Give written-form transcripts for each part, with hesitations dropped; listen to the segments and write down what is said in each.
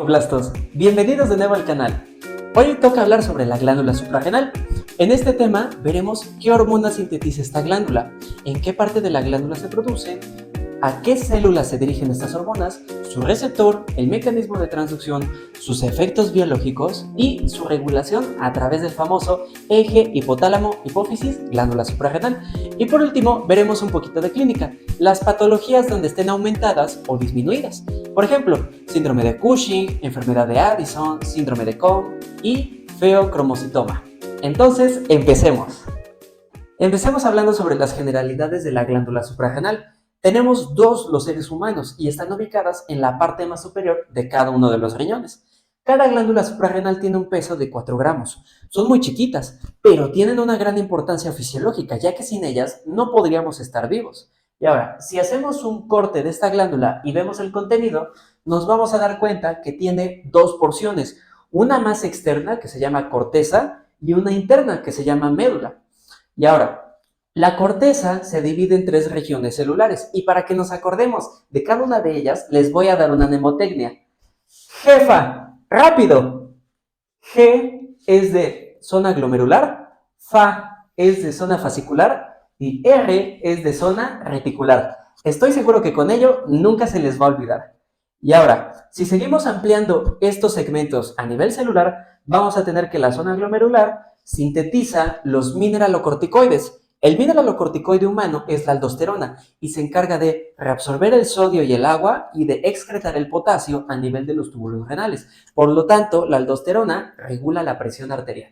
Blastos, bienvenidos de nuevo al canal. Hoy toca hablar sobre la glándula suprarrenal. En este tema veremos qué hormona sintetiza esta glándula, en qué parte de la glándula se produce, a qué células se dirigen estas hormonas, su receptor, el mecanismo de transducción, sus efectos biológicos y su regulación a través del famoso eje hipotálamo-hipófisis-glándula suprarrenal. Y por último, veremos un poquito de clínica, las patologías donde estén aumentadas o disminuidas. Por ejemplo, síndrome de Cushing, enfermedad de Addison, síndrome de Cohn y feocromocitoma. Entonces, empecemos. Empecemos hablando sobre las generalidades de la glándula suprarrenal. Tenemos los seres humanos y están ubicadas en la parte más superior de cada uno de los riñones. Cada glándula suprarrenal tiene un peso de 4 gramos. Son muy chiquitas, pero tienen una gran importancia fisiológica, ya que sin ellas no podríamos estar vivos. Y ahora, si hacemos un corte de esta glándula y vemos el contenido, nos vamos a dar cuenta que tiene dos porciones, una más externa que se llama corteza y una interna que se llama médula. Y ahora, la corteza se divide en 3 regiones celulares y para que nos acordemos de cada una de ellas, les voy a dar una mnemotecnia. Jefa, rápido. G es de zona glomerular, Fa es de zona fascicular y R es de zona reticular. Estoy seguro que con ello nunca se les va a olvidar. Y ahora, si seguimos ampliando estos segmentos a nivel celular, vamos a tener que la zona glomerular sintetiza los mineralocorticoides. El mineralocorticoide humano es la aldosterona y se encarga de reabsorber el sodio y el agua y de excretar el potasio a nivel de los túbulos renales. Por lo tanto, la aldosterona regula la presión arterial.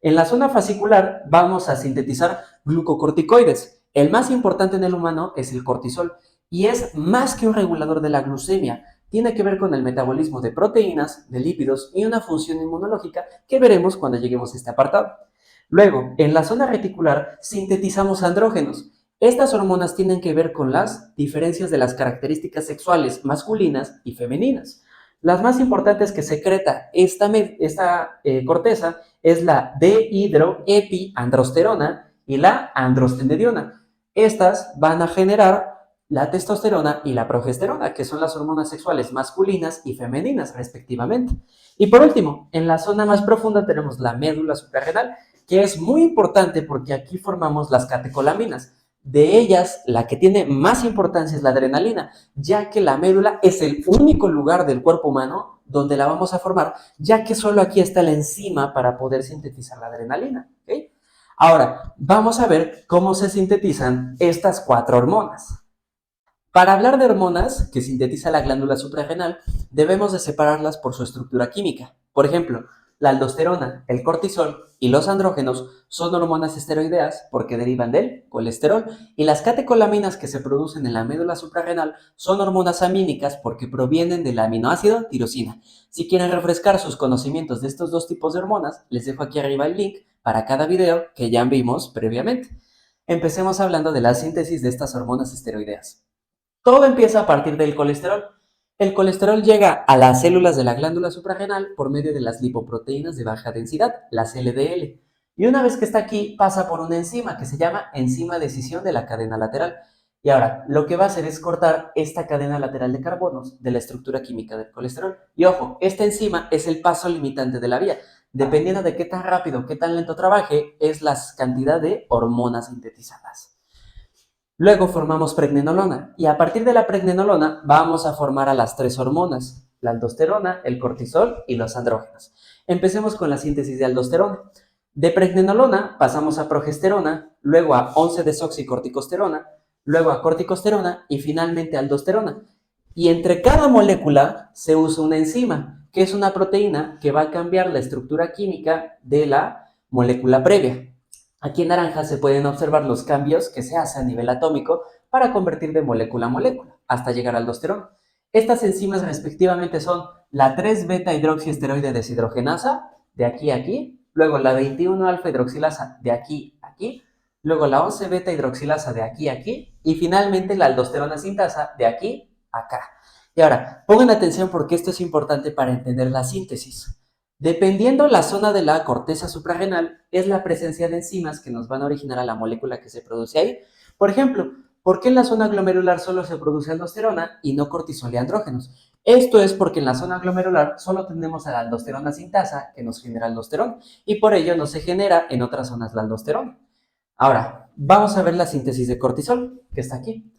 En la zona fascicular vamos a sintetizar glucocorticoides. El más importante en el humano es el cortisol y es más que un regulador de la glucemia. Tiene que ver con el metabolismo de proteínas, de lípidos y una función inmunológica que veremos cuando lleguemos a este apartado. Luego, en la zona reticular sintetizamos andrógenos. Estas hormonas tienen que ver con las diferencias de las características sexuales masculinas y femeninas. Las más importantes que secreta esta corteza es la dehidroepiandrosterona y la androstenediona. Estas van a generar la testosterona y la progesterona, que son las hormonas sexuales masculinas y femeninas, respectivamente. Y por último, en la zona más profunda tenemos la médula suprarrenal, que es muy importante porque aquí formamos las catecolaminas. De ellas, la que tiene más importancia es la adrenalina, ya que la médula es el único lugar del cuerpo humano donde la vamos a formar, ya que solo aquí está la enzima para poder sintetizar la adrenalina. ¿Okay? Ahora, vamos a ver cómo se sintetizan estas 4 hormonas. Para hablar de hormonas que sintetiza la glándula suprarrenal, debemos de separarlas por su estructura química. Por ejemplo, la aldosterona, el cortisol y los andrógenos son hormonas esteroideas porque derivan del colesterol y las catecolaminas que se producen en la médula suprarrenal son hormonas amínicas porque provienen del aminoácido tirosina. Si quieren refrescar sus conocimientos de estos dos tipos de hormonas, les dejo aquí arriba el link para cada video que ya vimos previamente. Empecemos hablando de la síntesis de estas hormonas esteroideas. Todo empieza a partir del colesterol. El colesterol llega a las células de la glándula suprarrenal por medio de las lipoproteínas de baja densidad, las LDL. Y una vez que está aquí, pasa por una enzima que se llama enzima de escisión de la cadena lateral. Y ahora, lo que va a hacer es cortar esta cadena lateral de carbonos de la estructura química del colesterol. Y ojo, esta enzima es el paso limitante de la vía. Dependiendo de qué tan rápido, qué tan lento trabaje, es la cantidad de hormonas sintetizadas. Luego formamos pregnenolona y a partir de la pregnenolona vamos a formar a las 3 hormonas, la aldosterona, el cortisol y los andrógenos. Empecemos con la síntesis de aldosterona. De pregnenolona pasamos a progesterona, luego a 11-desoxicorticosterona, luego a corticosterona y finalmente a aldosterona. Y entre cada molécula se usa una enzima, que es una proteína que va a cambiar la estructura química de la molécula previa. Aquí en naranja se pueden observar los cambios que se hacen a nivel atómico para convertir de molécula a molécula hasta llegar al aldosterona. Estas enzimas respectivamente son la 3-beta hidroxiesteroide deshidrogenasa, de aquí a aquí, luego la 21-alfa hidroxilasa, de aquí a aquí, luego la 11-beta hidroxilasa, de aquí a aquí, y finalmente la aldosterona sintasa, de aquí a acá. Y ahora, pongan atención porque esto es importante para entender la síntesis. Dependiendo la zona de la corteza suprarrenal, es la presencia de enzimas que nos van a originar a la molécula que se produce ahí. Por ejemplo, ¿por qué en la zona glomerular solo se produce aldosterona y no cortisol y andrógenos? Esto es porque en la zona glomerular solo tenemos a la aldosterona sintasa que nos genera aldosterona y por ello no se genera en otras zonas la aldosterona. Ahora, vamos a ver la síntesis de cortisol, que está aquí.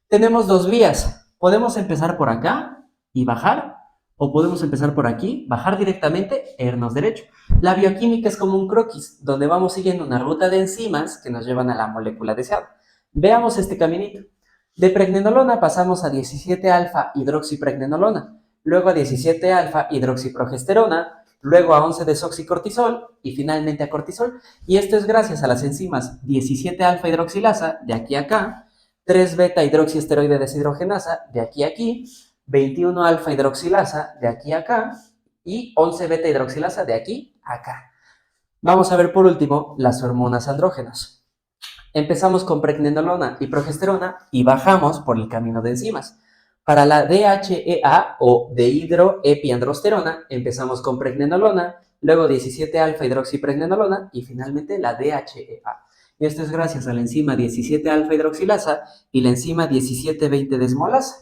Tenemos dos vías. Podemos empezar por acá y bajar, o podemos empezar por aquí, bajar directamente e irnos derecho. La bioquímica es como un croquis, donde vamos siguiendo una ruta de enzimas que nos llevan a la molécula deseada. Veamos este caminito. De pregnenolona pasamos a 17-alfa hidroxipregnenolona, luego a 17-alfa hidroxiprogesterona, luego a 11-desoxicortisol y finalmente a cortisol. Y esto es gracias a las enzimas 17-alfa hidroxilasa de aquí a acá, 3-beta hidroxiesteroide deshidrogenasa de aquí a aquí, 21-alfa hidroxilasa de aquí a acá y 11-beta hidroxilasa de aquí a acá. Vamos a ver por último las hormonas andrógenas. Empezamos con pregnenolona y progesterona y bajamos por el camino de enzimas. Para la DHEA o dehidroepiandrosterona empezamos con pregnenolona, luego 17-alfa hidroxipregnenolona y finalmente la DHEA. Y esto es gracias a la enzima 17-alfa hidroxilasa y la enzima 17-20-desmolasa.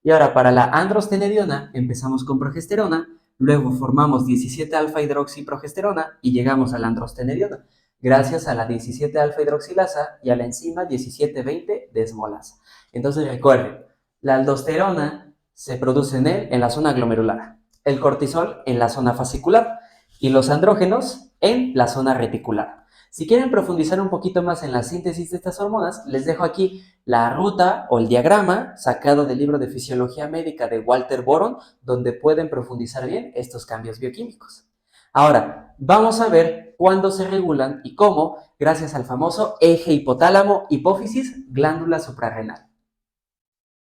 Y ahora para la androstenediona empezamos con progesterona, luego formamos 17-alfa hidroxiprogesterona y llegamos a la androstenediona, gracias a la 17-alfa hidroxilasa y a la enzima 17-20-desmolasa. Entonces recuerden, la aldosterona se produce en la zona glomerular, el cortisol en la zona fascicular y los andrógenos en la zona reticular. Si quieren profundizar un poquito más en la síntesis de estas hormonas, les dejo aquí la ruta o el diagrama sacado del libro de Fisiología Médica de Walter Boron, donde pueden profundizar bien estos cambios bioquímicos. Ahora, vamos a ver cuándo se regulan y cómo, gracias al famoso eje hipotálamo-hipófisis-glándula suprarrenal.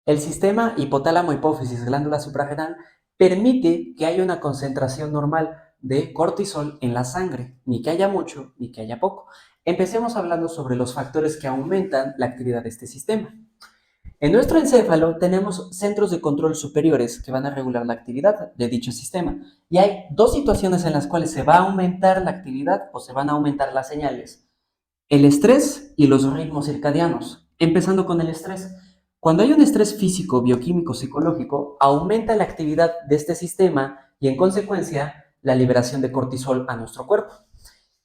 El sistema hipotálamo-hipófisis-glándula suprarrenal permite que haya una concentración normal de cortisol en la sangre, ni que haya mucho ni que haya poco. Empecemos hablando sobre los factores que aumentan la actividad de este sistema. En nuestro encéfalo tenemos centros de control superiores que van a regular la actividad de dicho sistema. Y hay dos situaciones en las cuales se va a aumentar la actividad o se van a aumentar las señales. El estrés y los ritmos circadianos. Empezando con el estrés. Cuando hay un estrés físico, bioquímico, psicológico, aumenta la actividad de este sistema y en consecuencia la liberación de cortisol a nuestro cuerpo.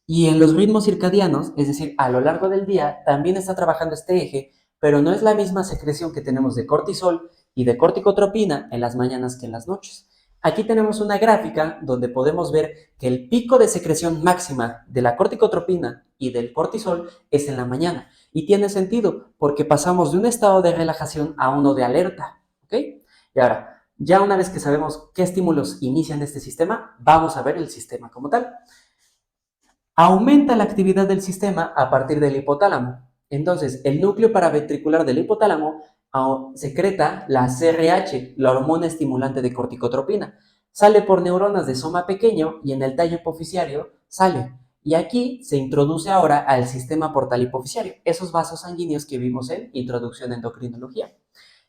Y en los ritmos circadianos, es decir, a lo largo del día, también está trabajando este eje, pero no es la misma secreción que tenemos de cortisol y de corticotropina en las mañanas que en las noches. Aquí tenemos una gráfica donde podemos ver que el pico de secreción máxima de la corticotropina y del cortisol es en la mañana. Y tiene sentido porque pasamos de un estado de relajación a uno de alerta. ¿Ok? Y ahora, ya una vez que sabemos qué estímulos inician este sistema, vamos a ver el sistema como tal. Aumenta la actividad del sistema a partir del hipotálamo. Entonces, el núcleo paraventricular del hipotálamo secreta la CRH, la hormona estimulante de corticotropina. Sale por neuronas de soma pequeño y en el tallo hipoficiario sale. Y aquí se introduce ahora al sistema portal hipoficiario, esos vasos sanguíneos que vimos en Introducción a Endocrinología.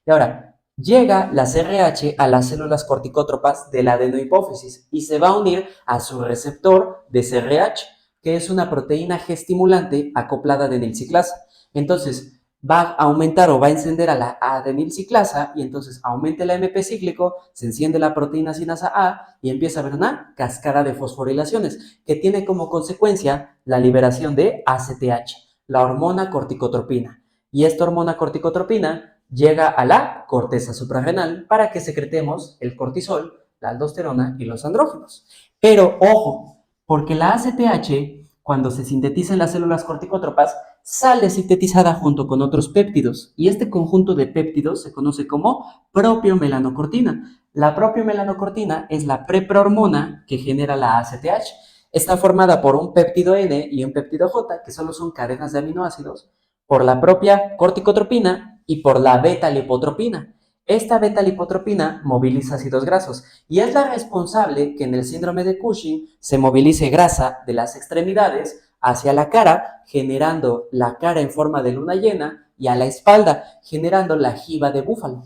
Y ahora, llega la CRH a las células corticótropas de la adenohipófisis y se va a unir a su receptor de CRH, que es una proteína G-estimulante acoplada a adenilciclasa. Entonces, va a aumentar o va a encender a la adenilciclasa y entonces aumenta el AMP cíclico, se enciende la proteína sinasa A y empieza a haber una cascada de fosforilaciones que tiene como consecuencia la liberación de ACTH, la hormona corticotropina. Y esta hormona corticotropina llega a la corteza suprarrenal para que secretemos el cortisol, la aldosterona y los andrógenos. Pero ojo, porque la ACTH, cuando se sintetiza en las células corticótropas, sale sintetizada junto con otros péptidos, y este conjunto de péptidos se conoce como propiomelaanocortina. La propiomelaanocortina es la preprohormona que genera la ACTH. Está formada por un péptido N y un péptido J, que solo son cadenas de aminoácidos, por la propia corticotropina y por la beta-lipotropina. Esta beta-lipotropina moviliza ácidos grasos y es la responsable que en el síndrome de Cushing se movilice grasa de las extremidades hacia la cara, generando la cara en forma de luna llena, y a la espalda, generando la jiba de búfalo.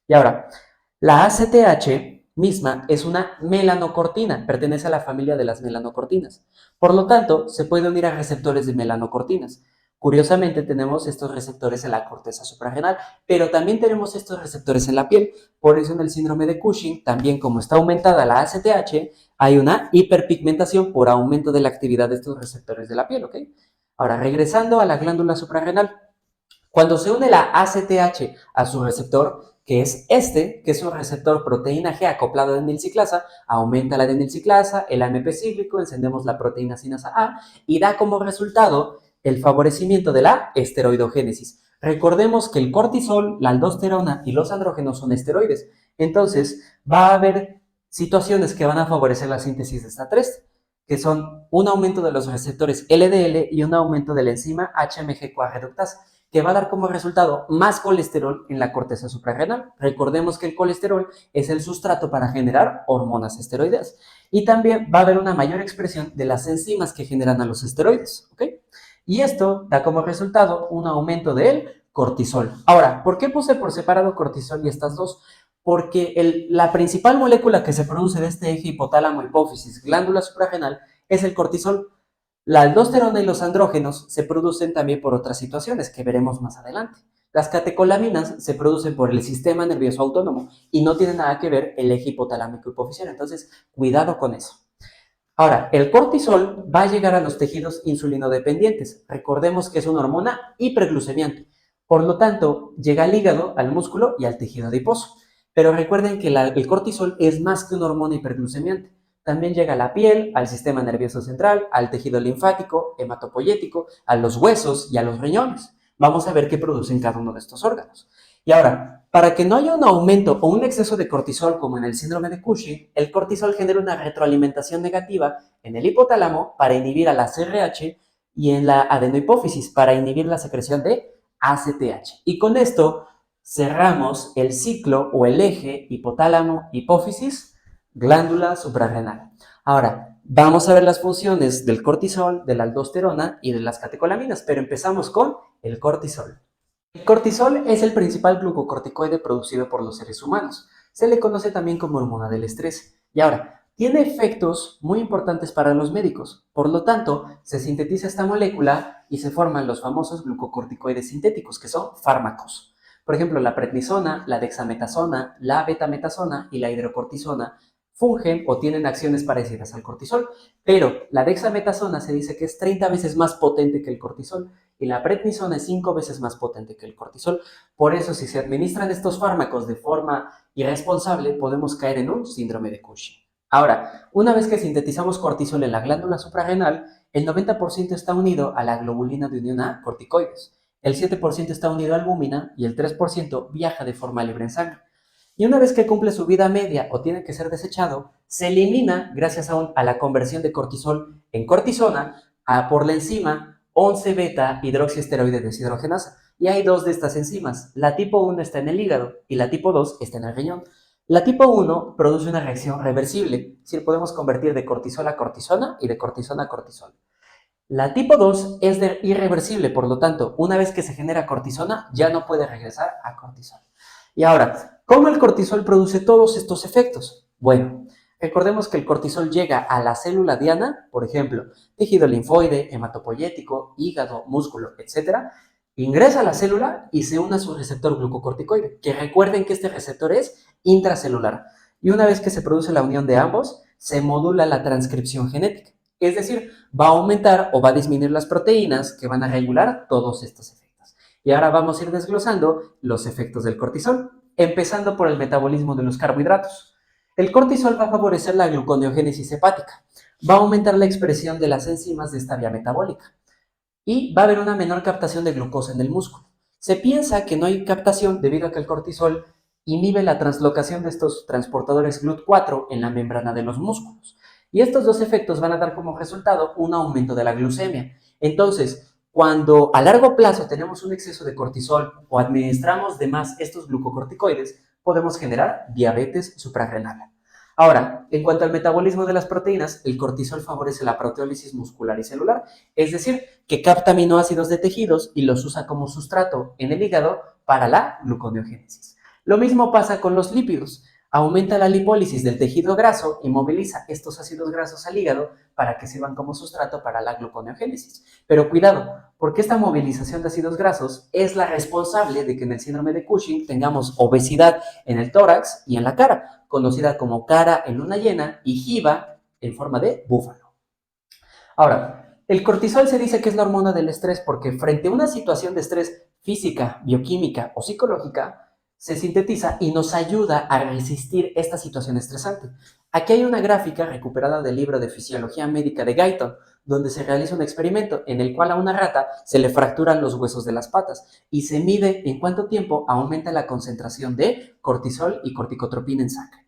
Y ahora, la ACTH misma es una melanocortina, pertenece a la familia de las melanocortinas. Por lo tanto, se puede unir a receptores de melanocortinas. Curiosamente, tenemos estos receptores en la corteza suprarrenal, pero también tenemos estos receptores en la piel. Por eso en el síndrome de Cushing, también como está aumentada la ACTH, hay una hiperpigmentación por aumento de la actividad de estos receptores de la piel, ¿ok? Ahora, regresando a la glándula suprarrenal, cuando se une la ACTH a su receptor, que es este, que es un receptor proteína G acoplado a adenilciclasa, aumenta la adenilciclasa, el AMP cíclico, encendemos la proteína sinasa A y da como resultado el favorecimiento de la esteroidogénesis. Recordemos que el cortisol, la aldosterona y los andrógenos son esteroides. Entonces, va a haber situaciones que van a favorecer la síntesis de esta 3, que son un aumento de los receptores LDL y un aumento de la enzima HMG-CoA reductasa, que va a dar como resultado más colesterol en la corteza suprarrenal. Recordemos que el colesterol es el sustrato para generar hormonas esteroideas. Y también va a haber una mayor expresión de las enzimas que generan a los esteroides, ¿ok? Y esto da como resultado un aumento del cortisol. Ahora, ¿por qué puse por separado cortisol y estas dos? Porque la principal molécula que se produce de este eje hipotálamo-hipófisis, glándula suprarrenal, es el cortisol. La aldosterona y los andrógenos se producen también por otras situaciones que veremos más adelante. Las catecolaminas se producen por el sistema nervioso autónomo y no tienen nada que ver el eje hipotalámico hipofisial, entonces cuidado con eso. Ahora, el cortisol va a llegar a los tejidos insulinodependientes. Recordemos que es una hormona hiperglucemiante. Por lo tanto, llega al hígado, al músculo y al tejido adiposo. Pero recuerden que el cortisol es más que una hormona hiperglucemiante. También llega a la piel, al sistema nervioso central, al tejido linfático, hematopoyético, a los huesos y a los riñones. Vamos a ver qué producen cada uno de estos órganos. Y ahora, para que no haya un aumento o un exceso de cortisol como en el síndrome de Cushing, el cortisol genera una retroalimentación negativa en el hipotálamo para inhibir a la CRH y en la adenohipófisis para inhibir la secreción de ACTH. Y con esto cerramos el ciclo o el eje hipotálamo-hipófisis, glándula suprarrenal. Ahora, vamos a ver las funciones del cortisol, de la aldosterona y de las catecolaminas, pero empezamos con el cortisol. El cortisol es el principal glucocorticoide producido por los seres humanos. Se le conoce también como hormona del estrés. Y ahora, tiene efectos muy importantes para los médicos. Por lo tanto, se sintetiza esta molécula y se forman los famosos glucocorticoides sintéticos, que son fármacos. Por ejemplo, la prednisona, la dexametasona, la betametasona y la hidrocortisona fungen o tienen acciones parecidas al cortisol, pero la dexametasona se dice que es 30 veces más potente que el cortisol y la prednisona es 5 veces más potente que el cortisol. Por eso, si se administran estos fármacos de forma irresponsable, podemos caer en un síndrome de Cushing. Ahora, una vez que sintetizamos cortisol en la glándula suprarrenal, el 90% está unido a la globulina de unión a corticoides, el 7% está unido a albúmina y el 3% viaja de forma libre en sangre. Y una vez que cumple su vida media o tiene que ser desechado, se elimina gracias a la conversión de cortisol en cortisona por la enzima 11-beta hidroxiesteroide deshidrogenasa. Y hay dos de estas enzimas. La tipo 1 está en el hígado y la tipo 2 está en el riñón. La tipo 1 produce una reacción reversible, es decir, podemos convertir de cortisol a cortisona y de cortisona a cortisol. La tipo 2 es irreversible, por lo tanto, una vez que se genera cortisona, ya no puede regresar a cortisol. Y ahora, ¿cómo el cortisol produce todos estos efectos? Bueno, recordemos que el cortisol llega a la célula diana, por ejemplo, tejido linfoide, hematopoyético, hígado, músculo, etc. Ingresa a la célula y se une a su receptor glucocorticoide, que recuerden que este receptor es intracelular. Y una vez que se produce la unión de ambos, se modula la transcripción genética. Es decir, va a aumentar o va a disminuir las proteínas que van a regular todos estos efectos. Y ahora vamos a ir desglosando los efectos del cortisol, empezando por el metabolismo de los carbohidratos. El cortisol va a favorecer la gluconeogénesis hepática, va a aumentar la expresión de las enzimas de esta vía metabólica y va a haber una menor captación de glucosa en el músculo. Se piensa que no hay captación debido a que el cortisol inhibe la translocación de estos transportadores GLUT4 en la membrana de los músculos. Y estos dos efectos van a dar como resultado un aumento de la glucemia. Entonces, cuando a largo plazo tenemos un exceso de cortisol o administramos de más estos glucocorticoides, podemos generar diabetes suprarrenal. Ahora, en cuanto al metabolismo de las proteínas, el cortisol favorece la proteólisis muscular y celular, es decir, que capta aminoácidos de tejidos y los usa como sustrato en el hígado para la gluconeogénesis. Lo mismo pasa con los lípidos. Aumenta la lipólisis del tejido graso y moviliza estos ácidos grasos al hígado para que sirvan como sustrato para la gluconeogénesis. Pero cuidado, porque esta movilización de ácidos grasos es la responsable de que en el síndrome de Cushing tengamos obesidad en el tórax y en la cara, conocida como cara en luna llena y jiba en forma de búfalo. Ahora, el cortisol se dice que es la hormona del estrés porque frente a una situación de estrés física, bioquímica o psicológica, se sintetiza y nos ayuda a resistir esta situación estresante. Aquí hay una gráfica recuperada del libro de Fisiología Médica de Guyton, donde se realiza un experimento en el cual a una rata se le fracturan los huesos de las patas y se mide en cuánto tiempo aumenta la concentración de cortisol y corticotropina en sangre.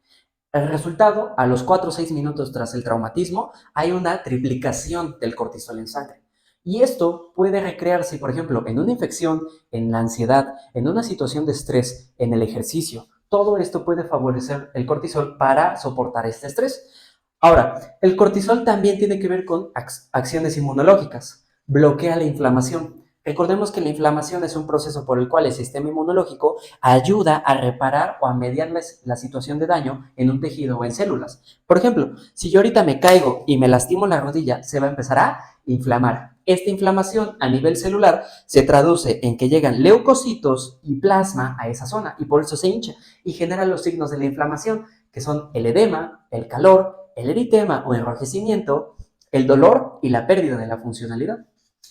El resultado, a los 4 o 6 minutos tras el traumatismo, hay una triplicación del cortisol en sangre. Y esto puede recrearse, por ejemplo, en una infección, en la ansiedad, en una situación de estrés, en el ejercicio. Todo esto puede favorecer el cortisol para soportar este estrés. Ahora, el cortisol también tiene que ver con acciones inmunológicas. Bloquea la inflamación. Recordemos que la inflamación es un proceso por el cual el sistema inmunológico ayuda a reparar o a mediar la situación de daño en un tejido o en células. Por ejemplo, si yo ahorita me caigo y me lastimo la rodilla, se va a empezar a inflamar. Esta inflamación a nivel celular se traduce en que llegan leucocitos y plasma a esa zona y por eso se hincha y genera los signos de la inflamación, que son el edema, el calor, el eritema o enrojecimiento, el dolor y la pérdida de la funcionalidad.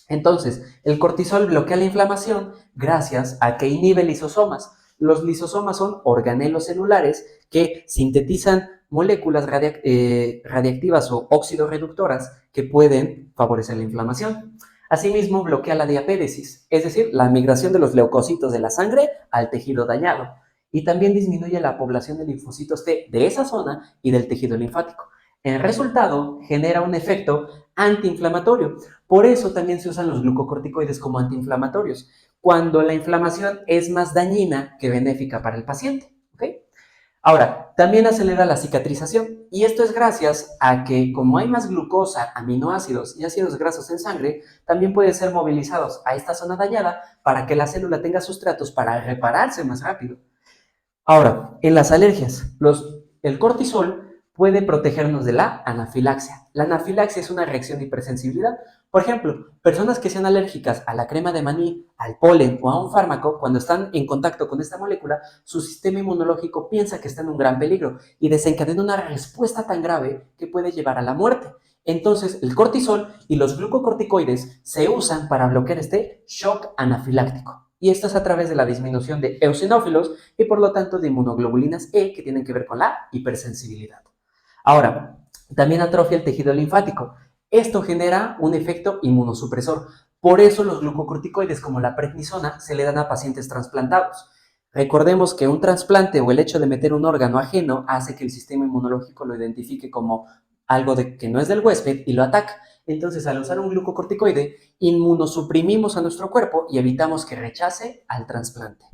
Entonces, el cortisol bloquea la inflamación gracias a que inhibe lisosomas. Los lisosomas son organelos celulares que sintetizan moléculas radiactivas o oxidorreductoras que pueden favorecer la inflamación. Asimismo, bloquea la diapéresis, es decir, la migración de los leucocitos de la sangre al tejido dañado. Y también disminuye la población de linfocitos T de esa zona y del tejido linfático. En resultado, genera un efecto antiinflamatorio. Por eso también se usan los glucocorticoides como antiinflamatorios, cuando la inflamación es más dañina que benéfica para el paciente. ¿Okay? Ahora, también acelera la cicatrización y esto es gracias a que como hay más glucosa, aminoácidos y ácidos grasos en sangre, también pueden ser movilizados a esta zona dañada para que la célula tenga sustratos para repararse más rápido. Ahora, en las alergias, el cortisol puede protegernos de la anafilaxia. La anafilaxia es una reacción de hipersensibilidad. Por ejemplo, personas que sean alérgicas a la crema de maní, al polen o a un fármaco, cuando están en contacto con esta molécula, su sistema inmunológico piensa que está en un gran peligro y desencadena una respuesta tan grave que puede llevar a la muerte. Entonces, el cortisol y los glucocorticoides se usan para bloquear este shock anafiláctico. Y esto es a través de la disminución de eosinófilos y por lo tanto de inmunoglobulinas E que tienen que ver con la hipersensibilidad. Ahora, también atrofia el tejido linfático. Esto genera un efecto inmunosupresor. Por eso los glucocorticoides como la prednisona se le dan a pacientes trasplantados. Recordemos que un trasplante o el hecho de meter un órgano ajeno hace que el sistema inmunológico lo identifique como algo que no es del huésped y lo ataca. Entonces, al usar un glucocorticoide, inmunosuprimimos a nuestro cuerpo y evitamos que rechace al trasplante.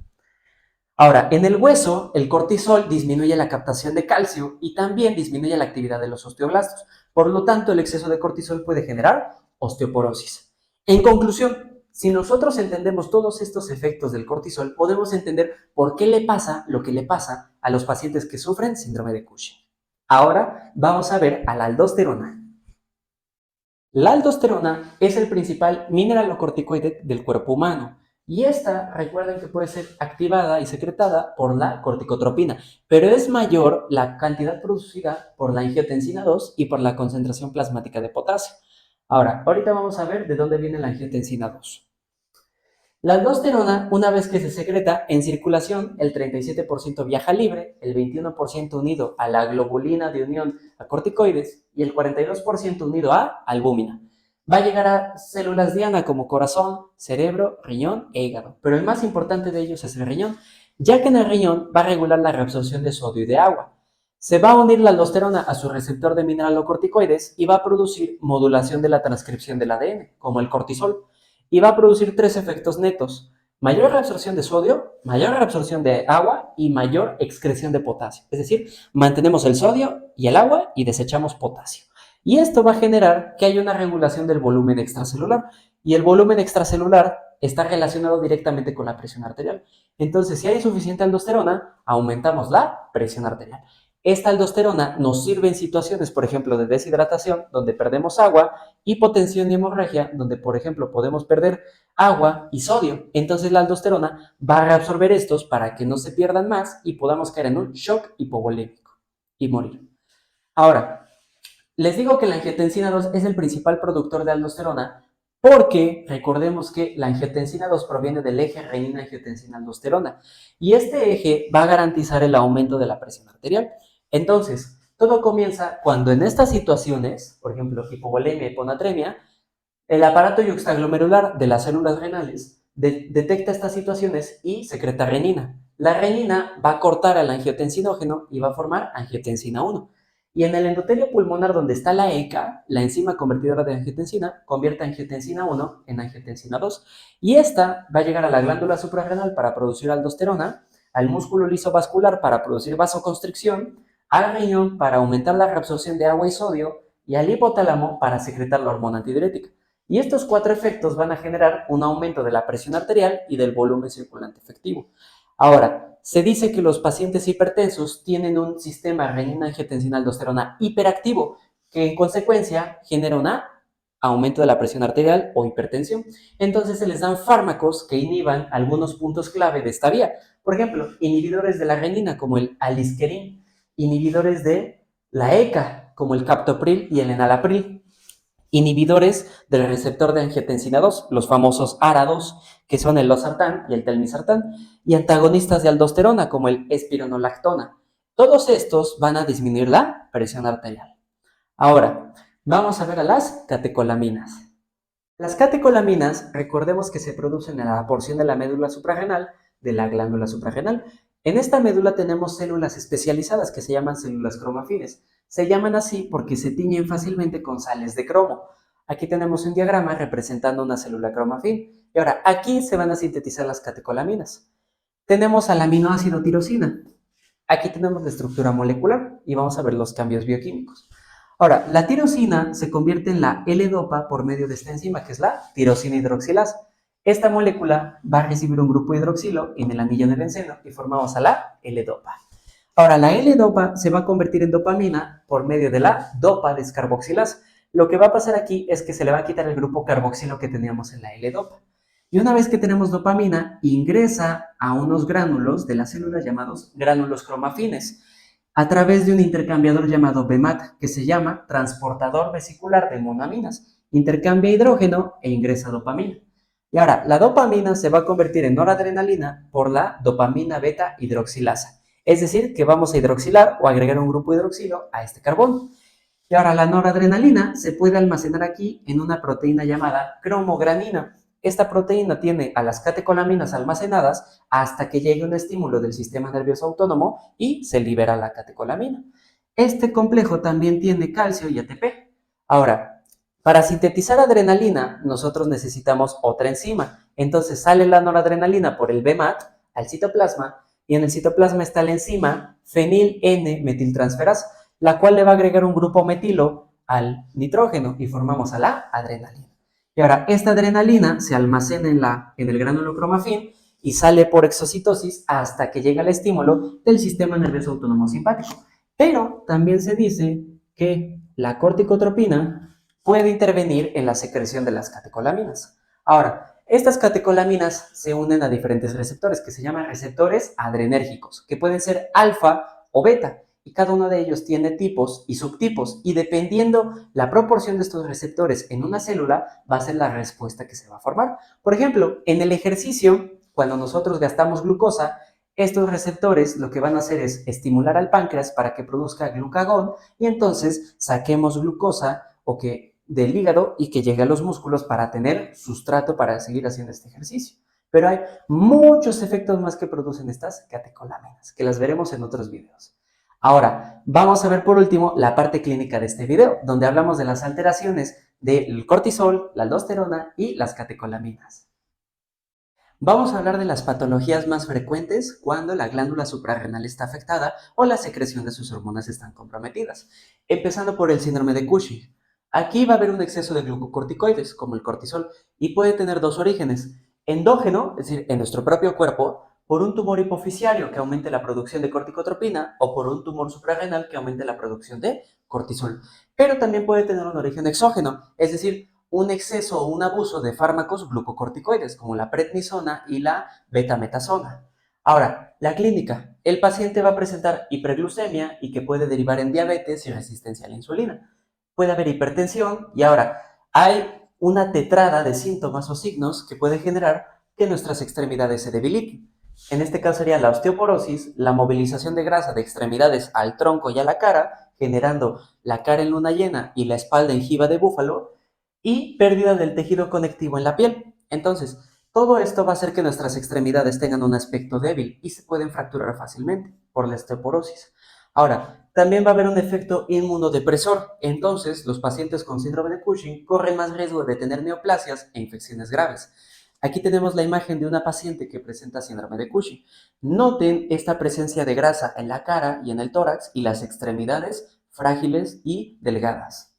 Ahora, en el hueso, el cortisol disminuye la captación de calcio y también disminuye la actividad de los osteoblastos. Por lo tanto, el exceso de cortisol puede generar osteoporosis. En conclusión, si nosotros entendemos todos estos efectos del cortisol, podemos entender por qué le pasa lo que le pasa a los pacientes que sufren síndrome de Cushing. Ahora vamos a ver a la aldosterona. La aldosterona es el principal mineralocorticoide del cuerpo humano y esta, recuerden que puede ser activada y secretada por la corticotropina, pero es mayor la cantidad producida por la angiotensina 2 y por la concentración plasmática de potasio. Ahora, ahorita vamos a ver de dónde viene la angiotensina 2. La aldosterona, una vez que se secreta en circulación, el 37% viaja libre, el 21% unido a la globulina de unión a corticoides y el 42% unido a albúmina. Va a llegar a células diana como corazón, cerebro, riñón e hígado, pero el más importante de ellos es el riñón, ya que en el riñón va a regular la reabsorción de sodio y de agua. Se va a unir la aldosterona a su receptor de mineralocorticoides y va a producir modulación de la transcripción del ADN, como el cortisol. Y va a producir tres efectos netos: mayor reabsorción de sodio, mayor reabsorción de agua y mayor excreción de potasio. Es decir, mantenemos el sodio y el agua y desechamos potasio. Y esto va a generar que haya una regulación del volumen extracelular. Y el volumen extracelular está relacionado directamente con la presión arterial. Entonces, si hay suficiente aldosterona, aumentamos la presión arterial. Esta aldosterona nos sirve en situaciones, por ejemplo, de deshidratación, donde perdemos agua, hipotensión y hemorragia, donde, por ejemplo, podemos perder agua y sodio. Entonces, la aldosterona va a reabsorber estos para que no se pierdan más y podamos caer en un shock hipovolémico y morir. Ahora, les digo que la angiotensina 2 es el principal productor de aldosterona porque recordemos que la angiotensina 2 proviene del eje renina-angiotensina-aldosterona y este eje va a garantizar el aumento de la presión arterial. Entonces, todo comienza cuando en estas situaciones, por ejemplo, hipovolemia y hiponatremia, el aparato yuxtaglomerular de las células renales detecta estas situaciones y secreta renina. La renina va a cortar al angiotensinógeno y va a formar angiotensina 1. Y en el endotelio pulmonar, donde está la ECA, la enzima convertidora de angiotensina, convierte angiotensina 1 en angiotensina 2. Y esta va a llegar a la glándula suprarrenal para producir aldosterona, al músculo liso vascular para producir vasoconstricción, al riñón para aumentar la reabsorción de agua y sodio, y al hipotálamo para secretar la hormona antidiurética. Y estos 4 efectos van a generar un aumento de la presión arterial y del volumen circulante efectivo. Ahora, se dice que los pacientes hipertensos tienen un sistema renina-angiotensina-aldosterona hiperactivo, que en consecuencia genera un aumento de la presión arterial o hipertensión. Entonces se les dan fármacos que inhiban algunos puntos clave de esta vía. Por ejemplo, inhibidores de la renina como el alisquerin, inhibidores de la ECA como el captopril y el enalapril, inhibidores del receptor de angiotensina 2, los famosos ARA2, que son el losartán y el telmisartán, y antagonistas de aldosterona como el espironolactona. Todos estos van a disminuir la presión arterial. Ahora, vamos a ver a las catecolaminas. Las catecolaminas, recordemos que se producen en la porción de la médula suprarrenal de la glándula suprarrenal. En esta médula tenemos células especializadas que se llaman células cromafines. Se llaman así porque se tiñen fácilmente con sales de cromo. Aquí tenemos un diagrama representando una célula cromafín. Y ahora, aquí se van a sintetizar las catecolaminas. Tenemos al aminoácido tirosina. Aquí tenemos la estructura molecular y vamos a ver los cambios bioquímicos. Ahora, la tirosina se convierte en la L-dopa por medio de esta enzima, que es la tirosina hidroxilasa. Esta molécula va a recibir un grupo hidroxilo en el anillo de benceno y formamos a la L-dopa. Ahora, la L-dopa se va a convertir en dopamina por medio de la dopa descarboxilasa. Lo que va a pasar aquí es que se le va a quitar el grupo carboxilo que teníamos en la L-dopa. Y una vez que tenemos dopamina, ingresa a unos gránulos de las células llamados gránulos cromafines a través de un intercambiador llamado BMAT, que se llama transportador vesicular de monoaminas. Intercambia hidrógeno e ingresa dopamina. Y ahora, la dopamina se va a convertir en noradrenalina por la dopamina beta hidroxilasa. Es decir, que vamos a hidroxilar o agregar un grupo hidroxilo a este carbono. Y ahora, la noradrenalina se puede almacenar aquí en una proteína llamada cromogranina. Esta proteína tiene a las catecolaminas almacenadas hasta que llegue un estímulo del sistema nervioso autónomo y se libera la catecolamina. Este complejo también tiene calcio y ATP. Ahora, para sintetizar adrenalina, nosotros necesitamos otra enzima. Entonces sale la noradrenalina por el BMAT al citoplasma y en el citoplasma está la enzima fenil N-metiltransferasa, la cual le va a agregar un grupo metilo al nitrógeno y formamos a la adrenalina. Y ahora, esta adrenalina se almacena en el gránulo cromafín y sale por exocitosis hasta que llega el estímulo del sistema nervioso autónomo simpático. Pero también se dice que la corticotropina puede intervenir en la secreción de las catecolaminas. Ahora, estas catecolaminas se unen a diferentes receptores que se llaman receptores adrenérgicos, que pueden ser alfa o beta, y cada uno de ellos tiene tipos y subtipos, y dependiendo la proporción de estos receptores en una célula, va a ser la respuesta que se va a formar. Por ejemplo, en el ejercicio, cuando nosotros gastamos glucosa, estos receptores lo que van a hacer es estimular al páncreas para que produzca glucagón y entonces saquemos glucosa del hígado y que llegue a los músculos para tener sustrato para seguir haciendo este ejercicio. Pero hay muchos efectos más que producen estas catecolaminas, que las veremos en otros videos. Ahora, vamos a ver por último la parte clínica de este video, donde hablamos de las alteraciones del cortisol, la aldosterona y las catecolaminas. Vamos a hablar de las patologías más frecuentes cuando la glándula suprarrenal está afectada o la secreción de sus hormonas están comprometidas, empezando por el síndrome de Cushing. Aquí va a haber un exceso de glucocorticoides, como el cortisol, y puede tener dos orígenes. endógeno, es decir, en nuestro propio cuerpo, por un tumor hipofisiario que aumente la producción de corticotropina o por un tumor suprarrenal que aumente la producción de cortisol. Pero también puede tener un origen exógeno, es decir, un exceso o un abuso de fármacos glucocorticoides como la prednisona y la betametasona. Ahora, la clínica. El paciente va a presentar hiperglucemia y que puede derivar en diabetes y resistencia a la insulina. Puede haber hipertensión y ahora hay una tetrada de síntomas o signos que puede generar que nuestras extremidades se debiliten. En este caso sería la osteoporosis, la movilización de grasa de extremidades al tronco y a la cara, generando la cara en luna llena y la espalda en jiba de búfalo, y pérdida del tejido conectivo en la piel. Entonces, todo esto va a hacer que nuestras extremidades tengan un aspecto débil y se pueden fracturar fácilmente por la osteoporosis. Ahora, también va a haber un efecto inmunodepresor, entonces los pacientes con síndrome de Cushing corren más riesgo de tener neoplasias e infecciones graves. Aquí tenemos la imagen de una paciente que presenta síndrome de Cushing. Noten esta presencia de grasa en la cara y en el tórax y las extremidades frágiles y delgadas.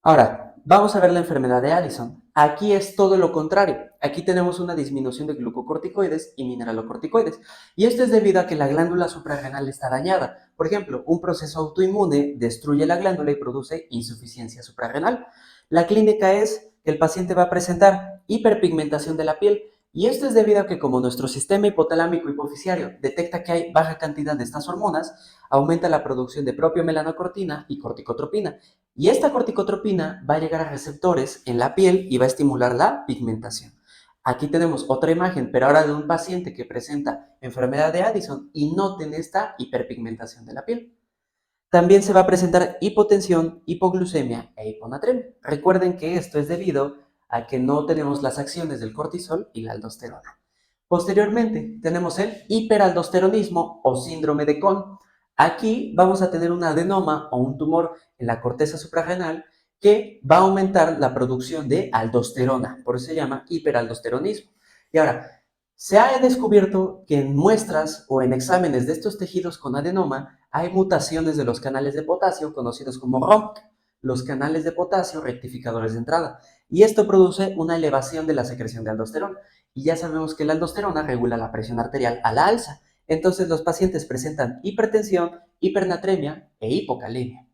Ahora, vamos a ver la enfermedad de Addison. Aquí es todo lo contrario. Aquí tenemos una disminución de glucocorticoides y mineralocorticoides. Y esto es debido a que la glándula suprarrenal está dañada. Por ejemplo, un proceso autoinmune destruye la glándula y produce insuficiencia suprarrenal. La clínica es que el paciente va a presentar hiperpigmentación de la piel. Y esto es debido a que como nuestro sistema hipotalámico hipofisiario detecta que hay baja cantidad de estas hormonas, aumenta la producción de propiomelanocortina y corticotropina. Y esta corticotropina va a llegar a receptores en la piel y va a estimular la pigmentación. Aquí tenemos otra imagen, pero ahora de un paciente que presenta enfermedad de Addison y noten esta hiperpigmentación de la piel. También se va a presentar hipotensión, hipoglucemia e hiponatremia. Recuerden que esto es debido a que no tenemos las acciones del cortisol y la aldosterona. Posteriormente, tenemos el hiperaldosteronismo o síndrome de Cohn. Aquí vamos a tener un adenoma o un tumor en la corteza suprarrenal que va a aumentar la producción de aldosterona, por eso se llama hiperaldosteronismo. Y ahora, se ha descubierto que en muestras o en exámenes de estos tejidos con adenoma hay mutaciones de los canales de potasio conocidos como ROMC, los canales de potasio rectificadores de entrada, y esto produce una elevación de la secreción de aldosterona. Y ya sabemos que la aldosterona regula la presión arterial a la alza. Entonces los pacientes presentan hipertensión, hipernatremia e hipocalemia.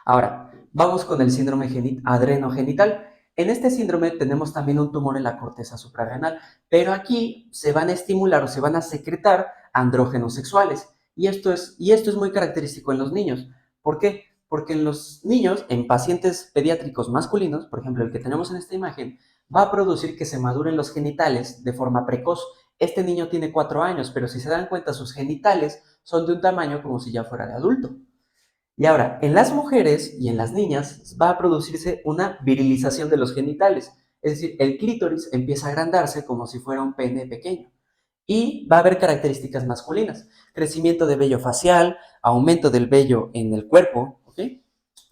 Ahora, vamos con el síndrome adrenogenital. En este síndrome tenemos también un tumor en la corteza suprarrenal, pero aquí se van a estimular o se van a secretar andrógenos sexuales. Y esto es muy característico en los niños. ¿Por qué? Porque en los niños, en pacientes pediátricos masculinos, por ejemplo, el que tenemos en esta imagen, va a producir que se maduren los genitales de forma precoz. Este niño tiene 4 años, pero si se dan cuenta, sus genitales son de un tamaño como si ya fuera de adulto. Y ahora, en las mujeres y en las niñas va a producirse una virilización de los genitales, es decir, el clítoris empieza a agrandarse como si fuera un pene pequeño. Y va a haber características masculinas, crecimiento de vello facial, aumento del vello en el cuerpo, ¿ok?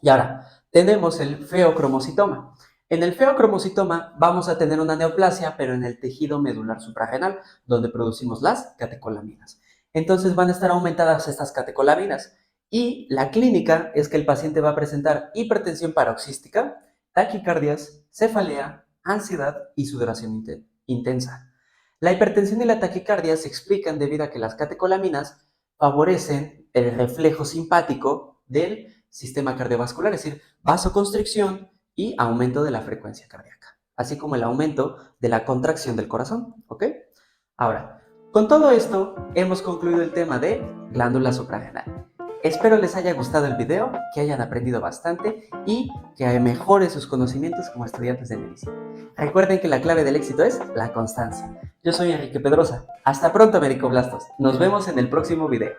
Y ahora, tenemos el feocromocitoma. En el feocromocitoma vamos a tener una neoplasia, pero en el tejido medular suprarrenal, donde producimos las catecolaminas. Entonces van a estar aumentadas estas catecolaminas. Y la clínica es que el paciente va a presentar hipertensión paroxística, taquicardias, cefalea, ansiedad y sudoración intensa. La hipertensión y la taquicardia se explican debido a que las catecolaminas favorecen el reflejo simpático del sistema cardiovascular, es decir, vasoconstricción y aumento de la frecuencia cardíaca, así como el aumento de la contracción del corazón, ¿ok? Ahora, con todo esto hemos concluido el tema de glándula suprarrenal. Espero les haya gustado el video, que hayan aprendido bastante y que mejoren sus conocimientos como estudiantes de medicina. Recuerden que la clave del éxito es la constancia. Yo soy Enrique Pedrosa. Hasta pronto, Médico Blastos. Nos vemos en el próximo video.